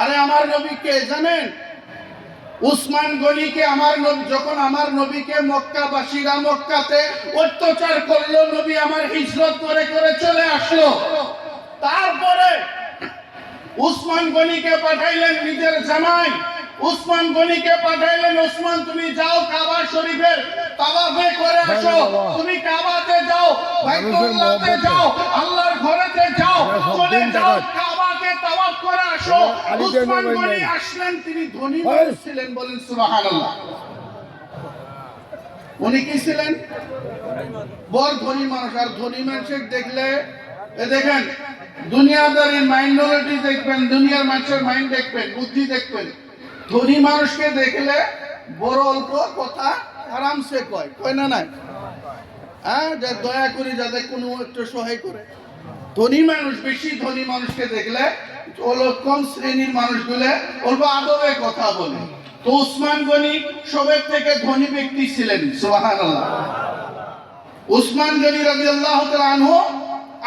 আরে আমার নবী কে জানেন? উসমান গনিকে যখন আমার নবীকে মক্কাবাসীরা মক্কাতে অত্যাচার করলো, নবী আমার হিজরত করে করে চলে আসলো। তারপরে উসমান গনিকে পাঠাইলেন নিজের জামাই, উসমান গনিকে পাঠাইলেন, উসমান তুমি যাও কাবা শরীফের তাওয়াফে করে আসো, তুমি কাবাতে যাও, বাইতুল্লাহতে যাও, আল্লাহর ঘরেতে যাও, চলে যাও কাবাকে তাওয়াফ করে আসো। উসমান গনি আসলেন, তিনি ধনী মানুষ ছিলেন, বলেন সুবহানাল্লাহ। উনি কি ছিলেন? বড় ধনী মানুষ। আর ধনী মানুষের দেখলে দেখেন, দুনিয়াদারির মাইনরিটি দেখবেন, দুনিয়ার মানুষের মাইন্ড দেখবেন, বুদ্ধি দেখবেন। ধনী মানুষকে দেখলে বড় অল্প কথা আরামসে কয় না নাই? হ্যাঁ, যে দয়া করি যাতে কোনো একটু সহায় করে। ধনী মানুষ, বেশি ধনী মানুষকে দেখলে কম শ্রেণীর মানুষগুলো অল্প আদবে কথা বলে। তো উসমান গনি সবের থেকে ধনী ব্যক্তি ছিলেন, সুবহানাল্লাহ। উসমান গনি রাদিয়াল্লাহু তাআলা আনহু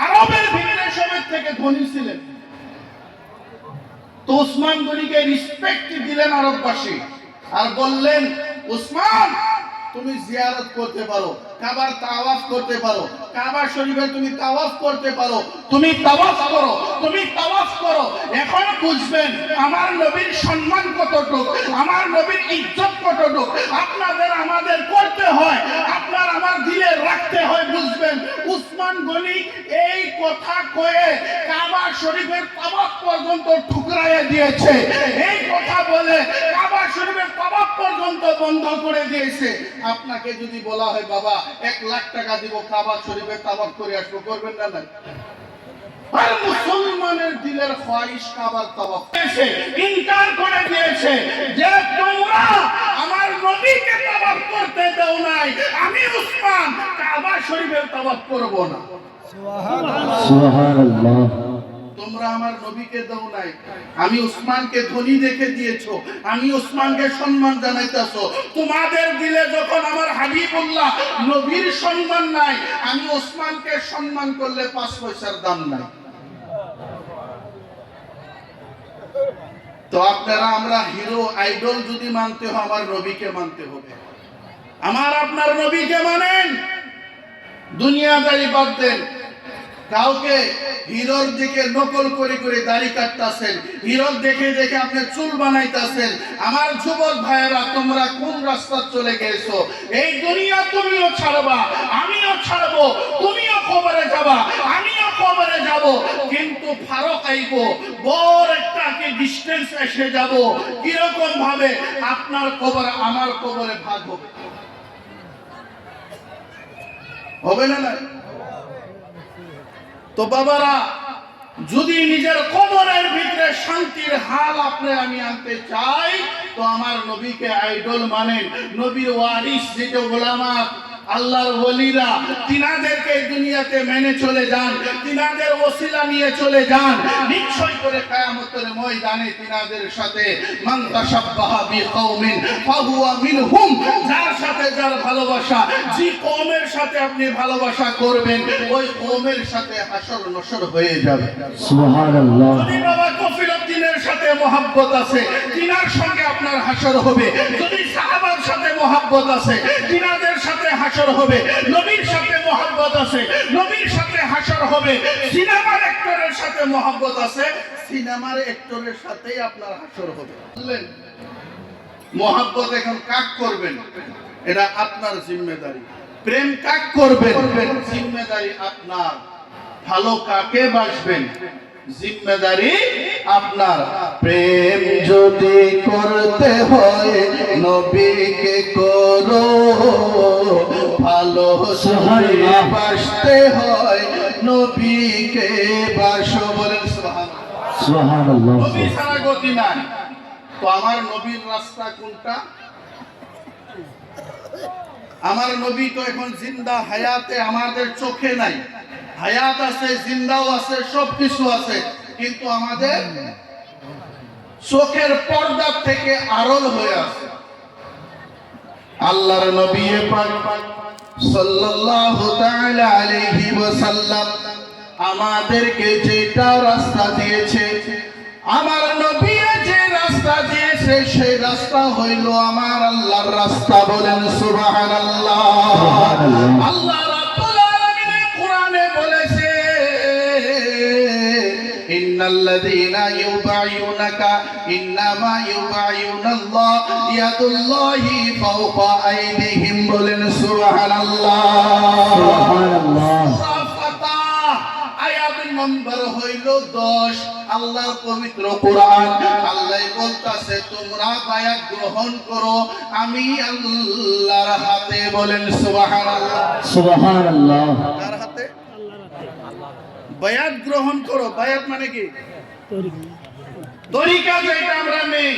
আরবের ভিতরে সবের থেকে ধনী ছিলেন। তো উসমান গনিকে রেসপেক্ট দিলেন আরববাসী, আর বললেন, উসমান তুমি জিয়ারত করতে পারো, কাবার তাওয়াফ করতে পারো, কাবা শরীফে তুমি তাওয়াফ করতে পারো, তুমি তাওয়াফ করো, তুমি তাওয়াফ করো। এখন বুঝবেন আমার নবীর সম্মান কতটুকু, আমার নবীর ইজ্জত কতটুকু আপনাদের আমাদের করতে হয়, আপনার আমার দিলে রাখতে হয়, বুঝবেন। উসমান গনি এই কথা কয়ে কাবা শরীফের তাওয়াফ পর্যন্ত ঠুকরাইয়া দিয়েছে। এই কথা বলে কাবা শরীফের তাওয়াফ পর্যন্ত বন্ধ করে দিয়েছে। আপনাকে যদি বলা হয় বাবা 1 লাখ টাকা দিব কাবা শরীফে তাওয়াফ করে আসবো, করবেন না? নাই। আর মুসলমানের দিলের খোয়াইশ কাবার তাওয়াফ এসে ইনকার করে দিয়েছে যে তোমরা আমার নবীকে তাওয়াফ করতে দাও নাই, আমি উসমান কাবা শরীফের তাওয়াফ করব না। সুবহানাল্লাহ, সুবহানাল্লাহ। তোমরা আমার নবীকে দাও নাই, আমি উসমানকে ধনী দেখে দিয়েছো, আমি উসমানকে সম্মান জানাইতেছো। তোমাদের দিলে যখন আমার হাবিবুল্লাহ নবীর সম্মান নাই, আমি উসমানকে সম্মান করলে 5 পয়সার দাম নাই। তো আপনারা আমরা হিরো আইডল যদি মানতে হয়, আমার নবীকে মানতে হবে। আমার আপনার নবীকে মানেন, দুনিয়াদারি বাদ দেন। কাউকে হিরোর দিকে নকল করে করে দাড়ি কাটতেছেন, হিরোর দেখে দেখে আপনি চুল বানাইতেছেন। আমার যুবক ভাইয়েরা, তোমরা কোন রাস্তা চলে গেছো? এই দুনিয়া তুমিও ছাড়বা, আমিও ছাড়বো, তুমিও কবরে যাবা, আমিও কবরে যাব। কিন্তু ফারক আইব, বড় একটা কি ডিসটেন্স এসে যাব। কিরকম ভাবে? আপনার কবর আমার কবরে ভাগ হবে, হবে না? না। তো বাবারা, যদি নিজের কবরের ভিতরে শান্তির হাল আমি আনতে চাই, তো আমার নবীকে আইডল মানেন। নবীর ওয়ারিস যেটা ওলামা, আল্লাহর ওলিরা, তিনাদেরকে দুনিয়াতে মেনে চলে যান, তিনাদের ওসিলা নিয়ে চলে যান। নিশ্চয় করে কিয়ামতের ময়দানে তিনাদের সাথে মান তাশাব্বাহা বিকওমিন ফাহুয়া মিনহুম, যার সাথে যার ভালোবাসা, যে কওমের সাথে আপনি ভালোবাসা করবেন, ওই কওমের সাথে হাসর নসর হয়ে যাবে। সুবহানাল্লাহ। যদি বাবা কফিলউদ্দিনের সাথে মহব্বত আছে, তিনার সঙ্গে আপনার হাসর হবে। যদি সাহাবার সাথে মহব্বত আছে, তিনাদের সাথে হাসর হবে। নবীর সাথে মহব্বত আছে, নবীর সাথে হাসর হবে। সিনেমার অ্যাক্টরের সাথে মহব্বত আছে, সিনেমার অ্যাক্টরের সাথেই আপনার হাসর হবে। বুঝলেন? মহব্বত এখন কাক করবেন, এটা আপনার জিম্মেদারি। প্রেম কাক করবেন, জিম্মেদারি আপনার। ভালো কাকে বাসবেন, জিম্মেদারি আপনার। প্রেম যদি করতে হয় নবীকে করো, ভালো বাসতে হয় নবীকে বাসো। বলেন সুবহানাল্লাহ। নবী ছাড়া গতি নাই। তো আমার নবীর রাস্তা কোনটা? আমার নবী তো এখন জিন্দা, হায়াতে আমাদের চোখে নাই। হায়াত আছে, জিন্দাও আছে, সবকিছু আছে, কিন্তু আমাদের চোখের পর্দা থেকে আড়ল হয়ে আছে। আল্লাহর নবী পাক সাল্লাল্লাহু তাআলা আলাইহি ওয়াসাল্লাম আমাদেরকে যেটা রাস্তা দিয়েছে, আমার নবী যে গেছে সেই রাস্তা হইল আমার আল্লাহর রাস্তা। বলেন সুবহানাল্লাহ। আল্লাহ রাব্বুল আলামিন কোরআনে বলেছে ইন্নাল্লাযীনা ইউবাইউনাকা ইন্নামা ইউবাইউনাল্লাহ ইয়াদুল্লাহি ফাওকা আইদিহিম। বলেন সুবহানাল্লাহ। সুবহানাল্লাহ। আয়াত নম্বর হইল 10 আল্লাহর পবিত্র কোরআন। আল্লাহ বলতাছে তোমরা বায়াত গ্রহণ করো আমি আল্লাহর হাতে। বলেন সুবহানাল্লাহ। সুবহানাল্লাহ। কার হাতে? বায়াত গ্রহণ করো। বায়াত মানে কি? তরিকা যেটা আমরা নেই।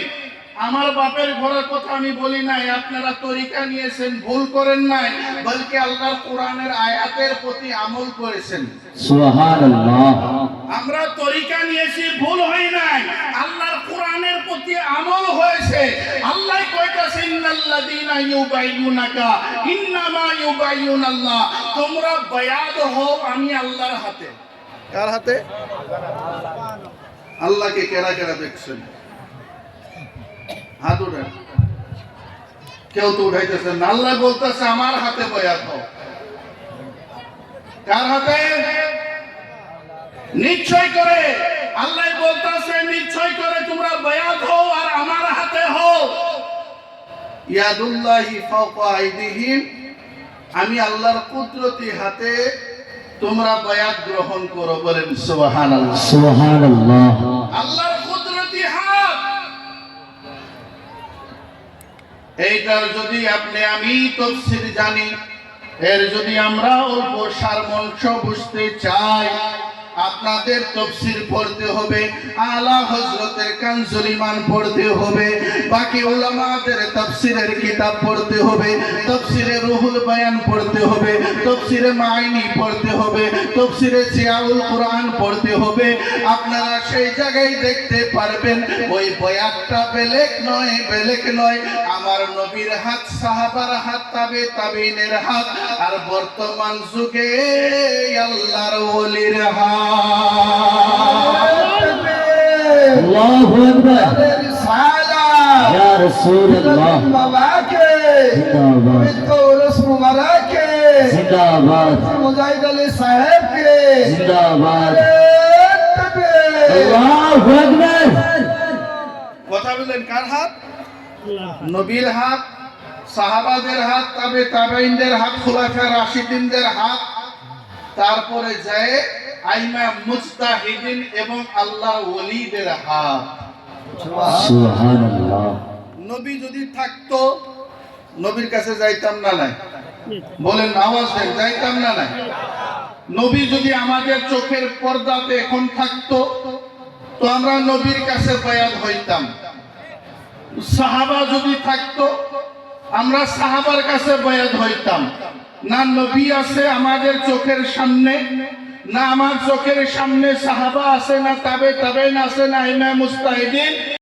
আমার বাপের ঘরের কথা আমি বলি নাই, আপনারা তরিকা নিয়েছেন, ভুল করেন নাই, বলকে আল্লাহর কোরআনের আয়াতের প্রতি আমল করেছেন। সুবহানাল্লাহ। আমরা তরিকা নিয়েছি, ভুল হয় নাই, আল্লাহর কোরআনের প্রতি আমল হয়েছে। আল্লাহ কইতাছে ইন্নাল্লাযীনা ইউবাইউনাকা ইন্নামা ইউবাইউনাল্লাহ, তোমরা বায়াত হও আমি আল্লাহর হাতে। কার হাতে? আল্লাহকে কেরা কেরা দেখছেন? হাত উঠান। কেউ তো উঠাইতেছেন না। আল্লাহ বলতেছে আমার হাতে বায়াত হও। কার হাতে? নিশ্চয় করে আল্লাহ বলতেছে নিশ্চয় করে তোমরা বায়াত হও আর আমার হাতে হও। ইয়াদুল্লাহি ফাওকা আইদিহিম, আমি আল্লাহর কুদরতি হাতে তোমরা বায়াত গ্রহণ করো। বলেন সুবহানাল্লাহ। সুবহানাল্লাহ। আল্লাহর কুদরতি হাত। এইটার যদি আপনি আমি তাফসীর জানি, এর যদি আমরা অল্প সারমর্ম বুঝতে চাই, আপনাদের তাফসীর পড়তে হবে, আলা হযরতের কানজুল ঈমান পড়তে হবে, বাকি উলামাদের তাফসীরের কিতাব পড়তে হবে, তাফসীরে রুহুল বায়ান পড়তে হবে, তাফসীরে মাইনি পড়তে হবে, তাফসীরে জিয়াউল কুরআন পড়তে হবে। আপনারা সেই জায়গায় দেখতে পারবেন ওই বায়াতটা বেলেগ নয়, আমার নবীর হাত, সাহাবার হাত, তাবেঈনের হাত, আর বর্তমান যুগে আল্লাহর ওলির হাত। আল্লাহু আকবার। ইয়া রাসূলুল্লাহ। জিন্দাবাদ। জিন্দাবাদ। মুজাহিদ আলী সাহেব কে জিন্দাবাদ। আল্লাহু আকবার। কথা বলেন কার হাত? নবীর হাত, সাহাবাদের হাত, তাবেঈনদের হাত, খুলাফায়ে রাশিদিনদের হাত, তারপরে যায় আইমা মুজতাহিদিন এবং আল্লাহর ওলিদের হাত। সুবহানাল্লাহ। নবী যদি থাকতো নবীর কাছে যাইতাম না নাই? বলেন আওয়াজ দেন, যাইতাম না নাই? নবী যদি আমাদের চোখের পর্দাতে এখন থাকতো তো আমরা নবীর কাছে বায়াত হইতাম। সাহাবা যদি থাকতো আমরা সাহাবার কাছে বায়াত হইতাম। না নবী আছে আমাদের চোখের সামনে, না আমার চোখের সামনে সাহাবা আছে, না তাবেঈন আছে, না ইমাম মুজতাহিদিন।